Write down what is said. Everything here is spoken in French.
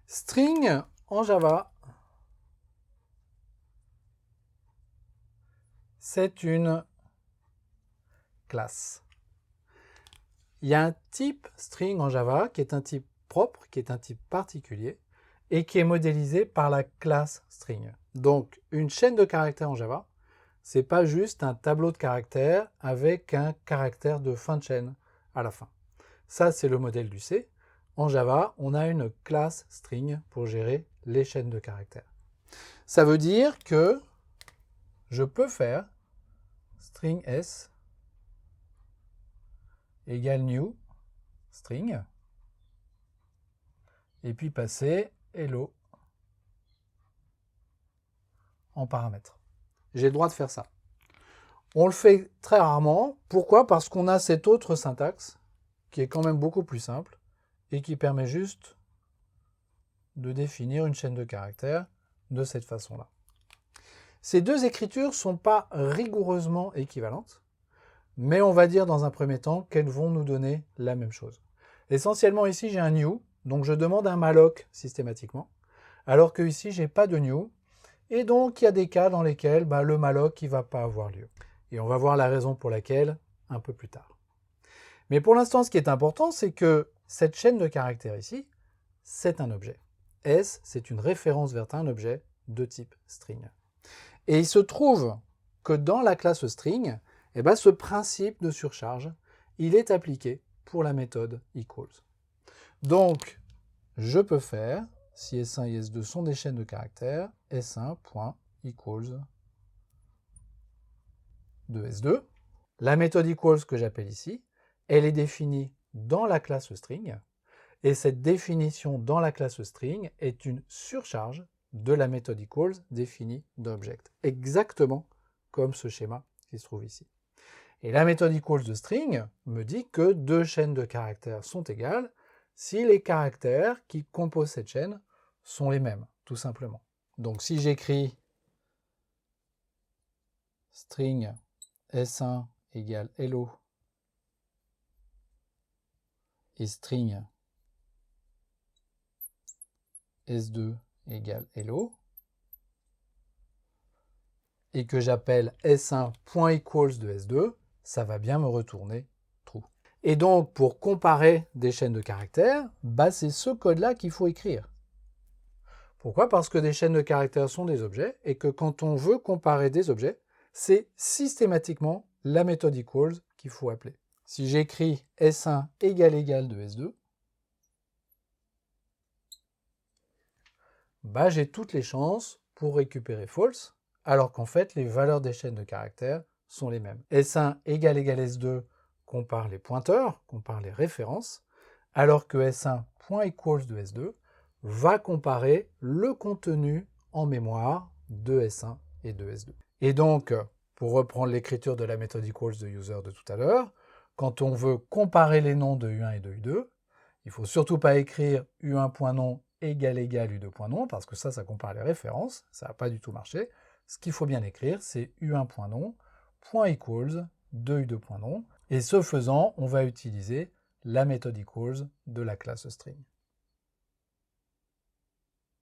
String en Java, c'est une classe. Il y a un type string en Java qui est un type propre, qui est un type particulier et qui est modélisé par la classe string. Donc une chaîne de caractères en Java, c'est pas juste un tableau de caractères avec un caractère de fin de chaîne à la fin. Ça, c'est le modèle du C. En Java, on a une classe string pour gérer les chaînes de caractères. Ça veut dire que je peux faire string s égale new string et puis passer hello en paramètre. J'ai le droit de faire ça. On le fait très rarement. Pourquoi? Parce qu'on a cette autre syntaxe qui est quand même beaucoup plus simple et qui permet juste de définir une chaîne de caractères de cette façon-là. Ces deux écritures ne sont pas rigoureusement équivalentes, mais on va dire dans un premier temps qu'elles vont nous donner la même chose. Essentiellement ici j'ai un new, donc je demande un malloc systématiquement, alors que ici j'ai pas de new, et donc il y a des cas dans lesquels le malloc ne va pas avoir lieu. Et on va voir la raison pour laquelle un peu plus tard. Mais pour l'instant, ce qui est important, c'est que cette chaîne de caractères ici, c'est un objet. S, c'est une référence vers un objet de type string. Et il se trouve que dans la classe string, ce principe de surcharge, il est appliqué pour la méthode equals. Donc, je peux faire, si S1 et S2 sont des chaînes de caractères, S1.equals de S2. La méthode equals que j'appelle ici, elle est définie dans la classe string, et cette définition dans la classe string est une surcharge de la méthode equals définie d'object, exactement comme ce schéma qui se trouve ici. Et la méthode equals de string me dit que deux chaînes de caractères sont égales si les caractères qui composent cette chaîne sont les mêmes, tout simplement. Donc si j'écris string S1 égale hello et string S2 égale hello, et que j'appelle S1.equals de S2, ça va bien me retourner true. Et donc, pour comparer des chaînes de caractères, c'est ce code-là qu'il faut écrire. Pourquoi? Parce que des chaînes de caractères sont des objets, et que quand on veut comparer des objets, c'est systématiquement la méthode equals qu'il faut appeler. Si j'écris S1 égale de S2, j'ai toutes les chances pour récupérer false, alors qu'en fait, les valeurs des chaînes de caractères sont les mêmes. S1 égale S2 compare les pointeurs, compare les références, alors que S1.equals de S2 va comparer le contenu en mémoire de S1 et de S2. Et donc, pour reprendre l'écriture de la méthode equals de user de tout à l'heure, quand on veut comparer les noms de U1 et de U2, il ne faut surtout pas écrire U1.nom égale U2.nom, parce que ça compare les références, ça n'a pas du tout marché. Ce qu'il faut bien écrire, c'est U1.nom, .equals de U2.nom, et ce faisant, on va utiliser la méthode equals de la classe string.